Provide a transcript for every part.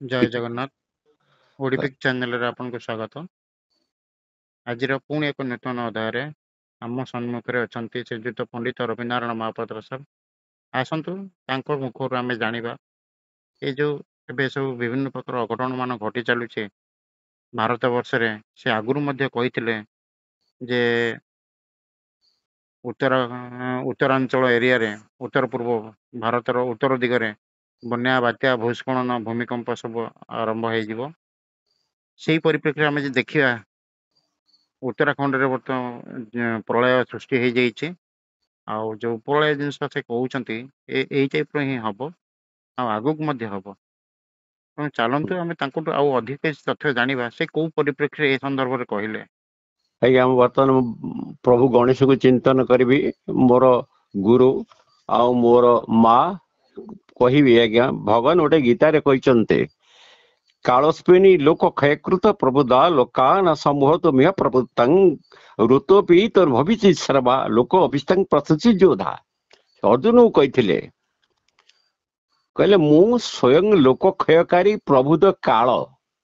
जय जगन्नाथ ओडिपिक चैनल रे आपन को स्वागत। आज पुणी एक नूतन अध्याय आम सम्मुखें अच्छा श्रीजुत पंडित रविनारायण महापात्र साहब आसतु मुखर आम जाना ये जो ए सब विभिन्न प्रकार अघटन मान घटी चलुचे भारत वर्ष से आगुरी कहते जे उत्तरांचल एरिया रे उत्तर पूर्व भारतर उत्तर दिगरे बन्या बात्या भूस्खलन भूमिकंप सब आरंभ हो से परिप्रेक्षी आम देखा उत्तराखंड रे बर्तमान प्रलय सृष्टि हो जाइए आउ जो प्रलय जिनस से कहते यही टाइप ही हम आगक हम तेणु चलतु आम आउ अधिक तथ्य जाना से कौ परिप्रेक्षी ए संदर्भ में कहले। आज्ञा बर्तमान प्रभु गणेश को चिंतन करी मोर गुरु आ मोर माँ कहि आज्ञा भगवान गोटे गीतार कहते कालस्पिनी लोक क्षयकृत प्रबुदा लोकान समूह तुम्हें प्रभुतं ऋतुपी तोर भविष्य सर्वा लोक अभिस्तंग प्रसुचि जोधा अर्जुन को कहते कहले मु स्वयं लोक क्षयकारी प्रभुद काल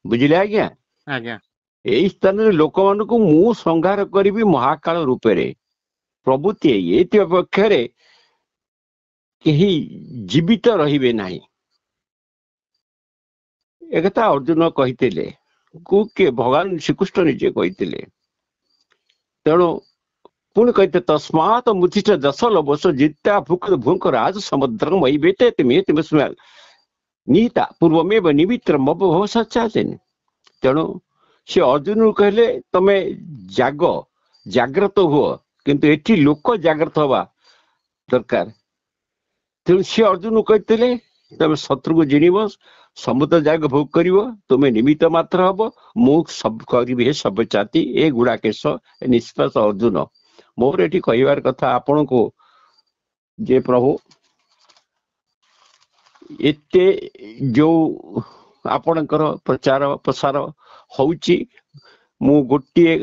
बुझिले आज्ञा आज्ञा यही स्थान लोक मान मु संहार करी महाकाल रूपे प्रभुति ये पक्ष जीवित रहिबे नहीं एक अर्जुन कहते के भगवान श्रीकृष्ण निजे कहते तेणु पुणी कहते तस्मात मुथिष्ठ दश लवस जिता भूक भूक राज समुद्र मई बेटे तुम्हें तुम्हें नीता पूर्वमेव निमित्र मव सच्चाचन तेणु से अर्जुन कहले तमे जाग जाग्रत हुओ किंतु एठी लोक जाग्रत हवा दरकार तेणु सी अर्जुन कहते तमे शत्रु को जिणव समुद्र जाग भोग कर तुम्हें निमित्त मात्र हम मु सब करी सब चाती ए गुड़ाकेश निष्पास अर्जुन मोर एटी कहबार कथा आपण को जे प्रभु एते जो आपणकर प्रचार प्रसार होउची मु गोटे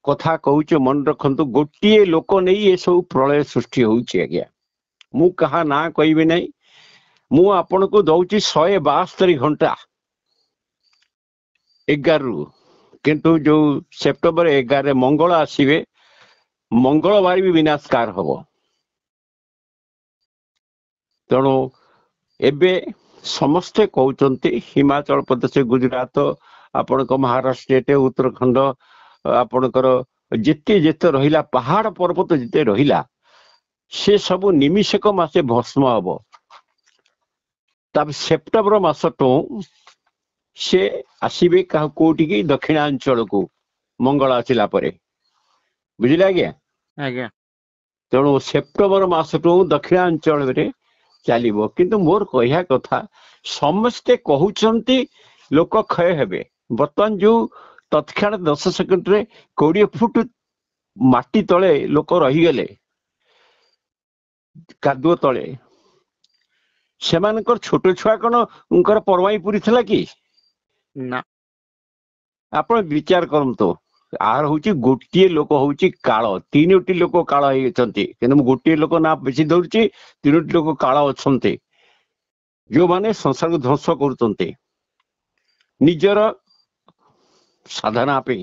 कथा कहूचे मन रखंतु गोटे लोक नहीं ये सब प्रलय सृष्टि होउची आज्ञा मु कहा ना कहबे नहीं मु आपण को दउची 172 घंटा 11 रु किंतु जो सेप्टेम्बर 11 मंगल आसीबे मंगलवार भी विनाशकार हबो तेणु एबे समस्ते कहते हिमाचल प्रदेश गुजरात आपण महाराष्ट्र स्टेट उत्तराखंड आपणकर जिते जिते रहिला पहाड़ पर्वत जिते रहिला से सब निमिषक मासे भस्म हम तब सेप्टेम्बर मास टू से आसबे कोटि की दक्षिणांचल को मंगल आसला बुझिले आज्ञा आज्ञा तेणु सेप्टेम्बर मास टू दक्षिणांचल चलो किंतु मोर कह कथा समस्ते कहते लोक क्षय हेबे बर्तमान जो तत्क्षण 10 सेकेंड रे 20 फुट माटी तले लोक रहीगले कादुओ तले सेमानकर छोट छुआ कौन उनकर परवाई पूरी थला कि ना आपण विचार करंतो आर होची गोटे लोक होची काल 3टी लोक काल होती गोटे लोक ना बेसी धरुची 3टी लोक काल अच्छे जो माने संसार को ध्वंस करते निजर साधना पे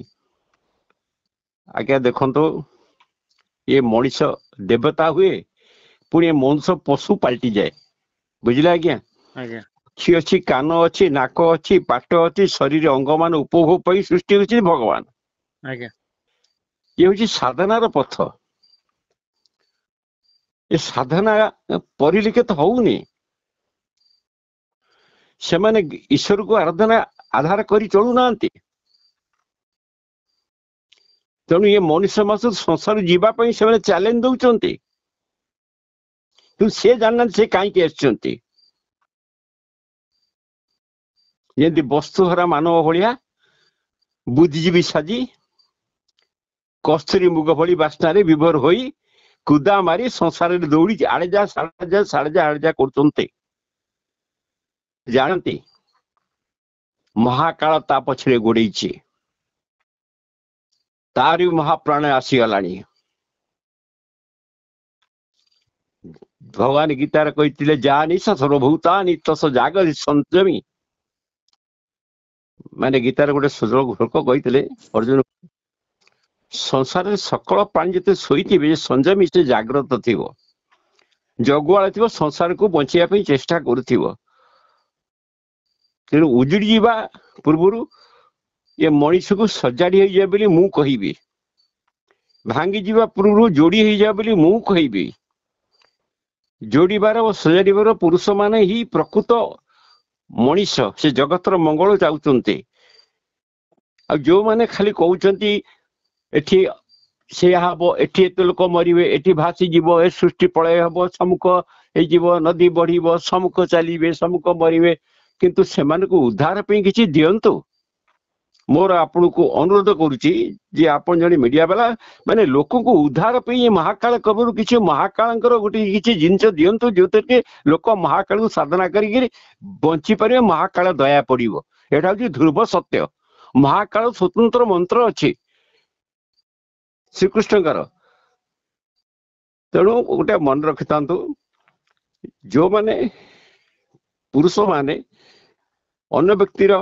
आज्ञा देखो ये मनीष देवता हुए पुणी मनुष्य पशु पलटि जाए बुझिले आज्ञा आज्ञा अच्छी अच्छी कान अच्छी नाक अच्छी पाट अच्छी शरीर अंग मान उपभोग पाई सृष्टि होची भगवान आज्ञा ये हूँ साधनार पथ ये साधना परिलिखित होउनी से माने ईश्वर को आराधना आधार करी चलू ना तेणु ये मनुष्य मास संसार जीवाई से चैलेंज दौरान से जानना से कहीं आसती जमी वस्तुहरा मानव भाया बुद्धिजीवी साजी कस्तूरी मुग भली बास्नारे विभोर होई कुदा मारी संसार दौड़ी आड़े जा साड़े जा साड़े जा आड़े जा करते जानती महाकाल ता पछरे गोड़े तार महाप्राण आसीगला भगवान गीतार कहते जानी सर्वभूतानि तस जागरि संयमी ମାନେ ଗୀତାରେ ଗୋଟେ ଶ୍ଲୋକ କହିଥିଲେ ଅର୍ଜୁନ, ସଂସାରରେ ସକଳ ପ୍ରାଣୀ ଯେତେ ଶୋଇଥିବେ ସଂଯମୀ ସେ ଜାଗ୍ରତ ଥିବ, ଜଗୁଆଳ ଥିବ, ସଂସାରକୁ ବଞ୍ଚିବା ପାଇଁ ଚେଷ୍ଟା କରୁଥିବ। ତେଣୁ ଉଜୁଡି ଯିବା ପୂର୍ବରୁ ଏ ମଣିଷକୁ ସଜାଡି ହେଇଯାଏ ବୋଲି ମୁଁ କହିବି, ଭାଙ୍ଗି ଯିବା ପୂର୍ବରୁ ଯୋଡି ହେଇଯାଏ ବୋଲି ମୁଁ କହିବି। ଯୋଡିବାର ଓ ସଜାଡିବାର ପୁରୁଷ ମାନେ ହିଁ ପ୍ରକୃତ ମଣିଷ, ସେ ଜଗତର ମଙ୍ଗଳ ଚାହୁଛନ୍ତି। ଆଉ ଯୋଉମାନେ ଖାଲି କହୁଛନ୍ତି ଏଠି ସେୟା ହବ, ଏଠି ଏତେ ଲୋକ ମରିବେ, ଏଠି ଭାସିଯିବ, ଏ ସୃଷ୍ଟି ପ୍ରଳୟ ହବ, ସମ୍ମୁଖ ହେଇଯିବ, ନଦୀ ବଢିବ, ସମ୍ମୁଖ ଚାଲିବେ, ସମ୍ମୁଖ ମରିବେ, କିନ୍ତୁ ସେମାନଙ୍କୁ ଉଦ୍ଧାର ପାଇଁ କିଛି ଦିଅନ୍ତୁ। ମୋର ଆପଣଙ୍କୁ ଅନୁରୋଧ କରୁଛି ଯେ ଆପଣ ଜଣେ ମିଡିଆ ବାଲା ମାନେ ଲୋକଙ୍କୁ ଉଦ୍ଧାର ପାଇଁ ଏ ମହାକାଳ କବରୁ କିଛି ମହାକାଳଙ୍କର ଗୋଟେ କିଛି ଜିନିଷ ଦିଅନ୍ତୁ, ଯୋଉଥିରେ କି ଲୋକ ମହାକାଳକୁ ସାଧନା କରିକି ବଞ୍ଚି ପାରିବେ, ମହାକାଳ ଦୟା ପଡିବ। ଏଇଟା ହଉଛି ଧ୍ରୁବ ସତ୍ୟ। ମହାକାଳ ସ୍ୱତନ୍ତ୍ର ମନ୍ତ୍ର ଅଛି ଶ୍ରୀକୃଷ୍ଣଙ୍କର। ତେଣୁ ଗୋଟେ ମନେ ରଖିଥାନ୍ତୁ, ଯୋଉମାନେ ପୁରୁଷ ମାନେ ଅନ୍ୟ ବ୍ୟକ୍ତିର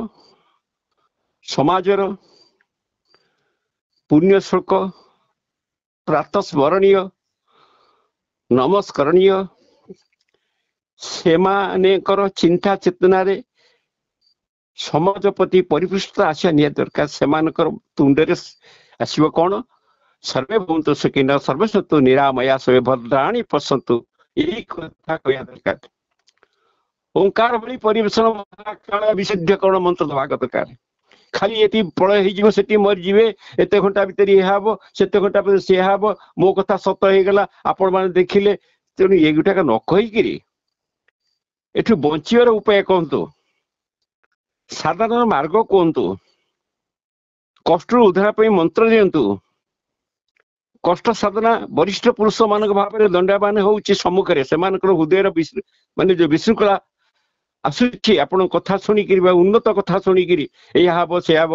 ସମାଜର ପୁଣ୍ୟ ଶ୍ଲୋକ ପ୍ରାତଃ ସ୍ମରଣୀୟ ନମସ୍କରଣୀୟ, ସେମାନଙ୍କର ଚିନ୍ତା ଚେତନାରେ ସମାଜ ପ୍ରତି ପରିପୃଷ୍ଟ ଆସିବା ନିହାତି ଦରକାର। ସେମାନଙ୍କର ତୁଣ୍ଡରେ ଆସିବ କଣ? ସର୍ବେ ଭବନ୍ତୁ ସୁଖିନଃ ସର୍ବେ ସନ୍ତୁ ନିରାମୟା ସର୍ବେ ଭଦ୍ରାଣି ପଶ୍ୟନ୍ତୁ, ଏଇ କଥା କହିବା ଦରକାର। ଓଙ୍କାର ଭଳି ପରିବେଷଣ ମହାକାଳ ବିଶୁଦ୍ଧକରଣ ମନ୍ତ୍ର ଦେବା ଦରକାର। ଖାଲି ଏଠି ପ୍ରଳୟ ହେଇଯିବ, ସେଠି ମରିଯିବେ, ଏତେ ଘଣ୍ଟା ଭିତରେ ଏହା ହବ, ସେତେ ଘଣ୍ଟା ଭିତରେ ସେୟା ହବ, ମୋ କଥା ସତ ହେଇଗଲା, ଆପଣ ମାନେ ଦେଖିଲେ। ତେଣୁ ଏଗୁଟାକ ନ କହିକିରି ଏଠୁ ବଞ୍ଚିବାର ଉପାୟ କୁହନ୍ତୁ, ସାଧାରଣ ମାର୍ଗ କୁହନ୍ତୁ, କଷ୍ଟରୁ ଉଦ୍ଧାର ପାଇଁ ମନ୍ତ୍ର ଦିଅନ୍ତୁ। କଷ୍ଟ ସାଧନା ବରିଷ୍ଠ ପୁରୁଷ ମାନଙ୍କ ଭାବରେ ଦଣ୍ଡାୟମାନ ହଉଛି ସମ୍ମୁଖରେ, ସେମାନଙ୍କର ହୃଦୟର ମାନେ ଯୋଉ ବିଶୃଙ୍ଖଳା ଆସୁଛି ଆପଣଙ୍କ କଥା ଶୁଣିକିରି ବା ଉନ୍ନତ କଥା ଶୁଣିକିରି, ଏଇଆ ହବ ସେ ହବ,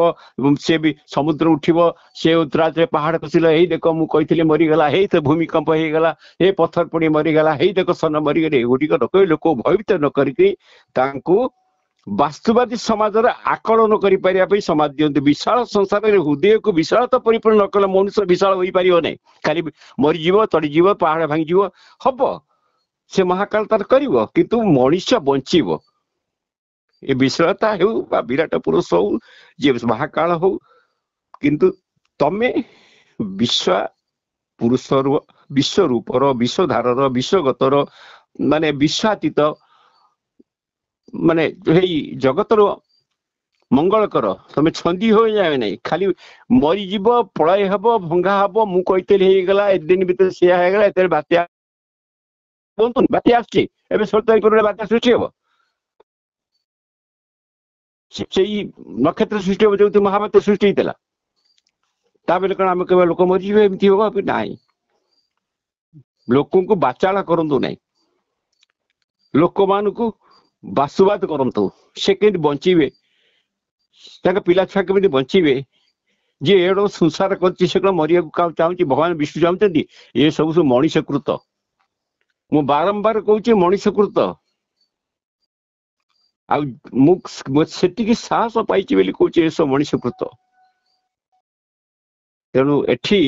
ସେ ବି ସମୁଦ୍ର ଉଠିବ, ସେ ଉତ୍ତରାଜରେ ପାହାଡ ଖସିଲା, ହେଇ ଦେଖ ମୁଁ କହିଥିଲି ମରିଗଲା, ହେଇ ତ ଭୂମିକମ୍ପ ହେଇଗଲା, ହେ ପଥର ପଡି ମରିଗଲା, ହେଇ ଦେଖ ସନ ମରିଗଲେ, ଏଗୁଡିକ ନ କହି ଲୋକ ଭୟଭୀତ ନ କରିକି ତାଙ୍କୁ ବାସ୍ତୁବାଦୀ ସମାଜର ଆକଳନ କରିପାରିବା ପାଇଁ ସମାଜ ଦିଅନ୍ତୁ। ବିଶାଳ ସଂସାରରେ ହୃଦୟକୁ ବିଶାଳତା ପରିପୂର୍ଣ୍ଣ ନ କଲେ ମଣିଷ ବିଶାଳ ହୋଇପାରିବ ନାହିଁ। ଖାଲି ମରିଯିବ, ତଡିଯିବ, ପାହାଡ ଭାଙ୍ଗିଯିବ, ହବ, ସେ ମହାକାଳ ତାର କରିବ, କିନ୍ତୁ ମଣିଷ ବଞ୍ଚିବ। ଏ ବିଶାଳତା ହେଉ ବା ବିରାଟ ପୁରୁଷ ହଉ, ଯିଏ ମହାକାଳ ହଉ, କିନ୍ତୁ ତମେ ପୁରୁଷର, ବିଶ୍ୱରୂପର, ବିଶ୍ୱଧାରର, ବିଶ୍ୱଗତର, ମାନେ ବିଶ୍ୱାତୀତ, ମାନେ ହେଇ ଜଗତର ମଙ୍ଗଳ କର। ତମେ ଛନ୍ଦି ହୋଇଯାଏ ନାହିଁ, ଖାଲି ମରିଯିବ, ପ୍ରଳୟ ହବ, ଭଙ୍ଗା ହବ, ମୁଁ କହିଥିଲି ହେଇଗଲା, ଏତେ ଦିନ ଭିତରେ ସେୟା ହେଇଗଲା, ଏତେ ବାତ୍ୟା କୁହନ୍ତୁ, ବାତ୍ୟା ଆସୁଛି ଏବେ 16 ତାରିଖ ବାତ୍ୟା ସୃଷ୍ଟି ହବ, ସେଇ ନକ୍ଷତ୍ର ସୃଷ୍ଟି ହବ ଯୋଉଠି ମହାବାତ୍ୟା ସୃଷ୍ଟି ହେଇଥିଲା। ତା ବେଲେ କଣ ଆମେ କେବଳ ଲୋକ ମରିଯିବେ ଏମିତି ହବ? ନାହିଁ, ଲୋକଙ୍କୁ ବାଚାଳ କରନ୍ତୁ ନାହିଁ, ଲୋକମାନଙ୍କୁ ବାସୁବାଦ କରନ୍ତୁ। ସେ କେମିତି ବଞ୍ଚିବେ, ତାଙ୍କ ପିଲା ଛୁଆ କେମିତି ବଞ୍ଚିବେ? ଯିଏ ଏଡ ସଂସାର କରିଛି ସେ କଣ ମରିବାକୁ ଚାହୁଁଛି? ଭଗବାନ ବିଷ୍ଣୁ ଚାହୁଁଛନ୍ତି? ଏ ସବୁ ମଣିଷ କୃତ। ମୁଁ ବାରମ୍ବାର କହୁଛି ମଣିଷ କୃତ। ଆଉ ମୁଁ ସେତିକି ସାହସ ପାଇଛି ବୋଲି କହୁଛି ଏସବୁ ମଣିଷ କୃତ। ତେଣୁ ଏଠି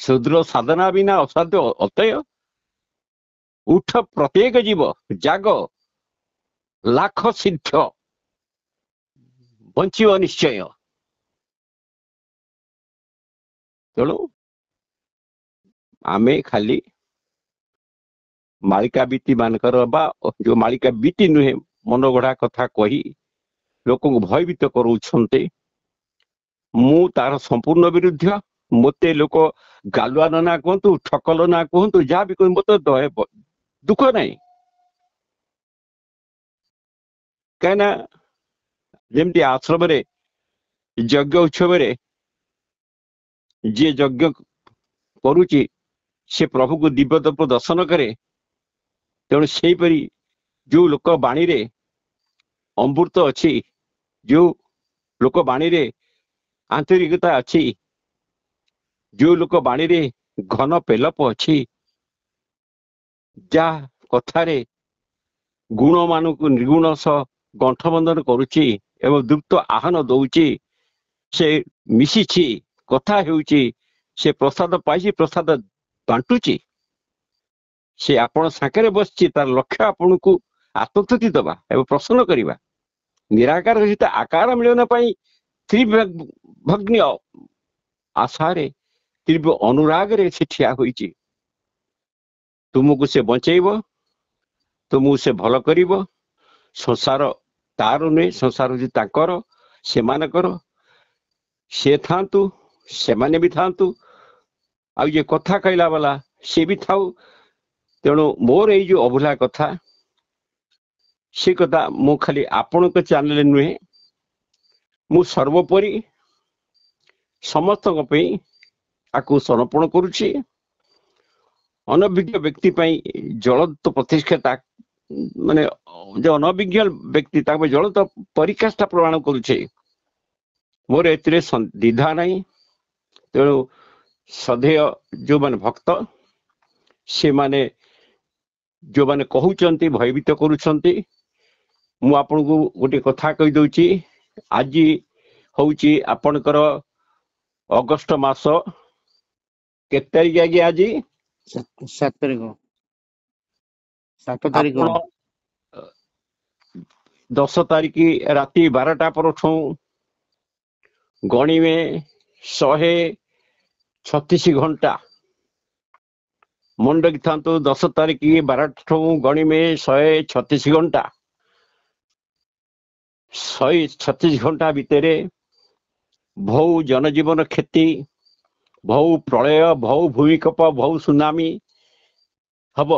ଶୂଦ୍ର ସାଧନା ବିନା ଅସାଧ୍ୟ ଅତୟ। ଉଠ ପ୍ରତ୍ୟେକ ଜୀବ, ଜାଗ, ଲାଖ ସିଦ୍ଧ, ବଞ୍ଚିବ ନିଶ୍ଚୟ। ତେଣୁ ଆମେ ଖାଲି ମାଳିକା ବୀତି ମାନଙ୍କର ବା ଯୋଉ ମାଳିକା ବୀତି ନୁହେଁ, ମନଗଢା କଥା କହି ଲୋକଙ୍କୁ ଭୟଭୀତ କରାଉଛନ୍ତି, ମୁଁ ତାର ସମ୍ପୂର୍ଣ୍ଣ ବିରୁଦ୍ଧ। ମତେ ଲୋକ ଗାଲୁଆ ନା କୁହନ୍ତୁ, ଠକଲ ନା କୁହନ୍ତୁ, ଯାହା ବି କୁହନ୍ତୁ, ମତେ ଦୁଃଖ ନାହିଁ। କାହିଁକିନା ଯେମିତି ଆଶ୍ରମରେ ଯଜ୍ଞ ଉତ୍ସବରେ ଯିଏ ଯଜ୍ଞ କରୁଛି ସେ ପ୍ରଭୁକୁ ଦିବ୍ୟ ଦର୍ପ ଦର୍ଶନ କରେ। ତେଣୁ ସେଇପରି ଯୋଉ ଲୋକ ବାଣୀରେ ଅମୃତ ଅଛି, ଯୋଉ ଲୋକ ବାଣୀରେ ଆନ୍ତରିକତା ଅଛି, ଯୋଉ ଲୋକ ବାଣୀରେ ଘନ ପେଲପ ଅଛି, ଯାହା କଥାରେ ଗୁଣ ମାନଙ୍କୁ ନିର୍ଗୁଣ ସହ ଗଣ୍ଠ ବନ୍ଧନ କରୁଛି, ଏବଂ ଦୂତ ଆହ୍ୱାନ ଦଉଛି, ସେ ମିଶିଛି, କଥା ହେଉଛି, ସେ ପ୍ରସାଦ ପାଇଛି, ପ୍ରସାଦ ବାଣ୍ଟୁଛି, ସେ ଆପଣ ସାଙ୍ଗରେ ବସିଛି, ତାର ଲକ୍ଷ୍ୟ ଆପଣଙ୍କୁ ଆତ୍ମତୃପ୍ତି ଦେବା ଏବଂ ପ୍ରସନ୍ନ କରିବା। ନିରାକାର ସହିତ ଆକାର ମିଳନ ପାଇଁ ତ୍ରିଭଗ୍ନି ଆଶାରେ, ତୀବ୍ର ଅନୁରାଗରେ ସେ ଠିଆ ହୋଇଛି। ତୁମକୁ ସେ ବଞ୍ଚେଇବ, ତୁମକୁ ସେ ଭଲ କରିବ। ସଂସାର ତାର ନୁହେଁ, ସଂସାର ହେଉଛି ତାଙ୍କର, ସେମାନଙ୍କର। ସେ ଥାନ୍ତୁ, ସେମାନେ ବି ଥାନ୍ତୁ, ଆଉ ଯିଏ କଥା କହିଲା ବାଲା ସେ ବି ଥାଉ। ତେଣୁ ମୋର ଏଇ ଯୋଉ ଅଭୁଲା କଥା, ସେ କଥା ମୁଁ ଖାଲି ଆପଣଙ୍କ ଚ୍ୟାନେଲରେ ନୁହେଁ, ମୁଁ ସର୍ବୋପରି ସମସ୍ତଙ୍କ ପାଇଁ ଆକୁ ସମର୍ପଣ କରୁଛି। ଅନଭିଜ୍ଞ ବ୍ୟକ୍ତି ପାଇଁ ଜ୍ୱଳନ୍ତ ପ୍ରତିଷ୍ଠା, ମାନେ ଯୋଉ ଅନଭିଜ୍ଞ ବ୍ୟକ୍ତି ତାଙ୍କ ପାଇଁ ଜ୍ୱଳନ୍ତ ପରିକାଷ୍ଠା ପ୍ରମାଣ କରୁଛେ। ମୋର ଏଥିରେ ଦ୍ୱିଧା ନାହିଁ। ତେଣୁ ଶ୍ରଦ୍ଧେୟ ଯୋଉମାନେ ଭକ୍ତ, ସେମାନେ ଯୋଉମାନେ କହୁଛନ୍ତି, ଭୟଭୀତ କରୁଛନ୍ତି, ମୁଁ ଆପଣଙ୍କୁ ଗୋଟେ କଥା କହିଦଉଛି। ଆଜି ହଉଛି ଆପଣଙ୍କର ଅଗଷ୍ଟ ମାସ କେତେ ତାରିଖ ଆଜ୍ଞା? ଆଜି 7 ତାରିଖ, 7 ତାରିଖ। ଆପଣ 10 ତାରିଖ ରାତି 12ଟା ପରଠୁ ଗଣିବେ 136 ଘଣ୍ଟା। ମନେ ରଖିଥାନ୍ତୁ, 10 ତାରିଖ 12ଠୁ ଗଣିବେ 136 ଘଣ୍ଟା। 136 ଘଣ୍ଟା ଭିତରେ ବହୁ ଜନଜୀବନ କ୍ଷତି, ବହୁ ପ୍ରଳୟ, ବହୁ ଭୂମିକମ୍ପ, ବହୁ ସୁନାମି ହବ।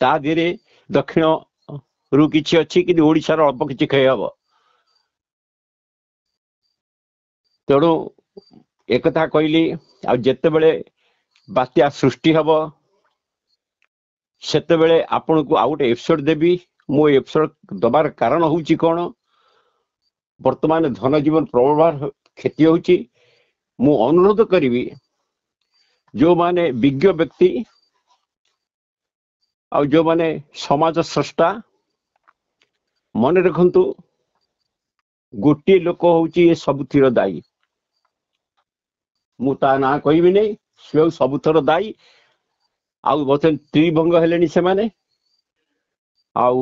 ତା ଦେହରେ ଦକ୍ଷିଣରୁ କିଛି ଅଛି, କିନ୍ତୁ ଓଡ଼ିଶାର ଅଳ୍ପ କିଛି କ୍ଷୟ ହବ। ତେଣୁ ଏକଥା କହିଲି। ଆଉ ଯେତେବେଳେ ବାତ୍ୟା ସୃଷ୍ଟି ହବ, ସେତେବେଳେ ଆପଣଙ୍କୁ ଆଉ ଗୋଟେ ଏପିସୋଡ ଦେବି। ମୁଁ ଏପିସୋଡ ଦବାର କାରଣ ହଉଛି କଣ? ବର୍ତ୍ତମାନ ଧନ ଜୀବନ ପ୍ରବଳ କ୍ଷତି ହଉଛି। ମୁଁ ଅନୁରୋଧ କରିବି, ଯୋଉମାନେ ବିଜ୍ଞ ବ୍ୟକ୍ତି ଆଉ ଯୋଉମାନେ ସମାଜ ସ୍ରଷ୍ଟା, ମନେ ରଖନ୍ତୁ, ଗୋଟିଏ ଲୋକ ହଉଛି ଏ ସବୁଥିର ଦାୟୀ। ମୁଁ ତା ନାଁ କହିବି ନାହିଁ, ସେ ସବୁଥର ଦାୟୀ। ଆଉ ବର୍ତ୍ତମାନ ତ୍ରିଭଙ୍ଗ ହେଲେଣି ସେମାନେ, ଆଉ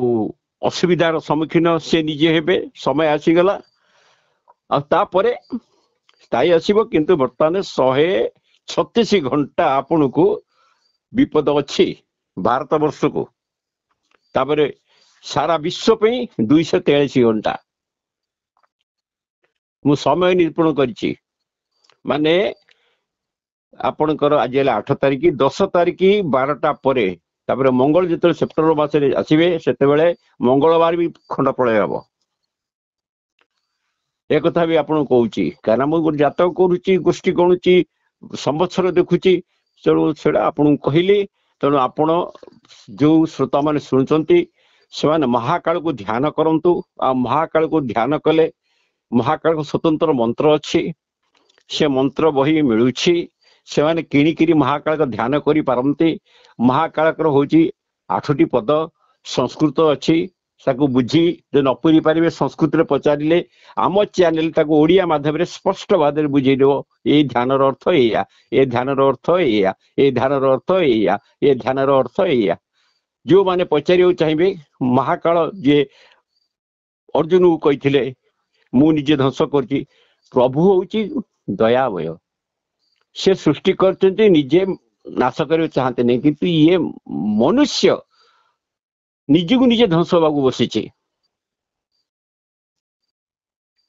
ଅସୁବିଧାର ସମ୍ମୁଖୀନ ସେ ନିଜେ ହେବେ। ସମୟ ଆସିଗଲା, ଆଉ ତାପରେ ସ୍ଥାୟୀ ଆସିବ। କିନ୍ତୁ ବର୍ତ୍ତମାନ 136 ଘଣ୍ଟା ଆପଣଙ୍କୁ ବିପଦ ଅଛି ଭାରତ ବର୍ଷକୁ। ତାପରେ ସାରା ବିଶ୍ୱ ପାଇଁ 243 ଘଣ୍ଟା ମୁଁ ସମୟ ନିରୂପଣ କରିଛି। ମାନେ ଆପଣଙ୍କର ଆଜି ହେଲା 8 ତାରିଖ, 10 ତାରିଖ 12ଟା ପରେ, ତାପରେ ମଙ୍ଗଳ ଯେତେବେଳେ ସେପ୍ଟେମ୍ବର ମାସରେ ଆସିବେ, ସେତେବେଳେ ମଙ୍ଗଳବାର ବି ଖଣ୍ଡ ପ୍ରଳୟ ହବ। ଏକଥା ବି ଆପଣଙ୍କୁ କହୁଛି, କାରଣ ମୁଁ ଗୋଟେ ଜାତକ କରୁଛି, ଗୋଷ୍ଠୀ ଗଣୁଛି, ସମ୍ବତ୍ସର ଦେଖୁଛି। ତେଣୁ ସେଟା ଆପଣଙ୍କୁ କହିଲି। ତେଣୁ ଆପଣ ଯୋଉ ଶ୍ରୋତା ମାନେ ଶୁଣୁଛନ୍ତି, ସେମାନେ ମହାକାଳକୁ ଧ୍ୟାନ କରନ୍ତୁ। ଆଉ ମହାକାଳକୁ ଧ୍ୟାନ କଲେ, ମହାକାଳକୁ ସ୍ୱତନ୍ତ୍ର ମନ୍ତ୍ର ଅଛି, ସେ ମନ୍ତ୍ର ବହି ମିଳୁଛି। ସେମାନେ କିଣିକିରି ମହାକାଳକ ଧ୍ୟାନ କରିପାରନ୍ତି। ମହାକାଳକର ହଉଛି 8ଟି ପଦ, ସଂସ୍କୃତ ଅଛି। ତାକୁ ବୁଝି ଯଦି ନ ପୁରି ପାରିବେ, ସଂସ୍କୃତରେ ପଚାରିଲେ ଆମ ଚ୍ୟାନେଲ ତାକୁ ଓଡ଼ିଆ ମାଧ୍ୟମରେ ସ୍ପଷ୍ଟ ଭାବରେ ବୁଝେଇ ଦେବ। ଏଇ ଧ୍ୟାନର ଅର୍ଥ ଏଇଆ, ଏ ଧ୍ୟାନର ଅର୍ଥ ଏଇଆ, ଏ ଧ୍ୟାନର ଅର୍ଥ ଏଇଆ, ଏ ଧ୍ୟାନର ଅର୍ଥ ଏଇଆ। ଯୋଉମାନେ ପଚାରିବାକୁ ଚାହିଁବେ, ମହାକାଳ ଯିଏ ଅର୍ଜୁନକୁ କହିଥିଲେ, ମୁଁ ନିଜେ ଧ୍ୱଂସ କରୁଛି। ପ୍ରଭୁ ହଉଛି ଦୟାମୟ, ସେ ସୃଷ୍ଟି କରିଛନ୍ତି, ନିଜେ ନାଶ କରିବାକୁ ଚାହାନ୍ତି ନାହିଁ। କିନ୍ତୁ ଇଏ ମନୁଷ୍ୟ ନିଜକୁ ନିଜେ ଧ୍ୱଂସ ହେବାକୁ ବସିଛି।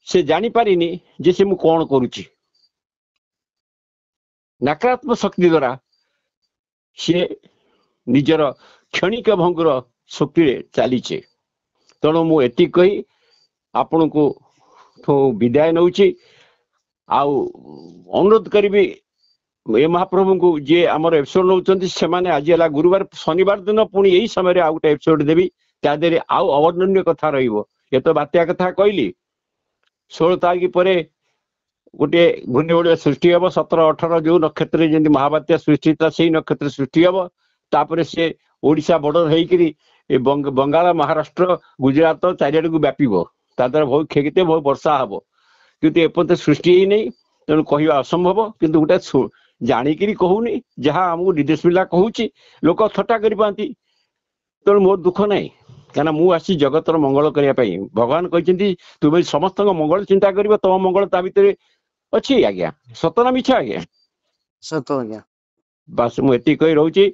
ସେ ଜାଣିପାରିନି ଯେ ସେ ମୁଁ କଣ କରୁଛି। ନକାରାତ୍ମକ ଶକ୍ତି ଦ୍ୱାରା ସିଏ ନିଜର କ୍ଷଣିକ ଭଙ୍ଗୁର ଶକ୍ତିରେ ଚାଲିছে। ତେଣୁ ମୁଁ ଏତିକି କହି ଆପଣଙ୍କୁ ବିଦାୟ ନେଉଛି। ଆଉ ଅନୁରୋଧ କରିବି ଏ ମହାପ୍ରଭୁଙ୍କୁ, ଯିଏ ଆମର ଏପିସୋଡ ନେଉଛନ୍ତି, ସେମାନେ ଆଜି ହେଲା ଗୁରୁବାର, ଶନିବାର ଦିନ ପୁଣି ଏଇ ସମୟରେ ଆଉ ଗୋଟେ ଏପିସୋଡ ଦେବି। ତା ଦେହରେ ଆଉ ଅବର୍ଣ୍ଣନୀୟ କଥା ରହିବ। ଏ ତ ବାତ୍ୟା କଥା କହିଲି। 16 ତାରିଖ ପରେ ଗୋଟିଏ ଘୂର୍ଣ୍ଣିବଳୟ ସୃଷ୍ଟି ହବ। 17, 18 ଯୋଉ ନକ୍ଷତ୍ରରେ ଯେମିତି ମହାବାତ୍ୟା ସୃଷ୍ଟି ହେଇଥିଲା, ସେଇ ନକ୍ଷତ୍ର ସୃଷ୍ଟି ହବ। ତାପରେ ସେ ଓଡ଼ିଶା ବର୍ଡର ହେଇକିରି ବଙ୍ଗାଳ, ମହାରାଷ୍ଟ୍ର, ଗୁଜରାଟ ଚାରିଆଡକୁ ବ୍ୟାପିବ। ତା ଦ୍ୱାରା ବହୁତ କ୍ଷତି, ବହୁତ ବର୍ଷା ହବ, କିନ୍ତୁ ଏପର୍ଯ୍ୟନ୍ତ ସୃଷ୍ଟି ହେଇନାହିଁ, ତେଣୁ କହିବା ଅସମ୍ଭବ। କିନ୍ତୁ ଗୋଟେ ଜାଣିକିରି କହୁନି, ଯାହା ଆମକୁ ନିର୍ଦ୍ଦେଶ ମିଳିଲା କହୁଛି, ଲୋକ ଥଟ୍ଟା କରିପାରନ୍ତି, ତେଣୁ ମୋର ଦୁଃଖ ନାହିଁ, କାହିଁକିନା ମୁଁ ଆସିଛି ଜଗତର ମଙ୍ଗଳ କରିବା ପାଇଁ। ଭଗବାନ କହିଛନ୍ତି ତୁମେ ସମସ୍ତଙ୍କ ମଙ୍ଗଳ ଚିନ୍ତା କରିବ, ତମ ମଙ୍ଗଳ ତା ଭିତରେ ଅଛି। ଆଜ୍ଞା, ସତ ନା ମିଛ ଆଜ୍ଞା? ସତ ଆଜ୍ଞା। ବାସ୍, ମୁଁ ଏତିକି କହି ରହୁଛି।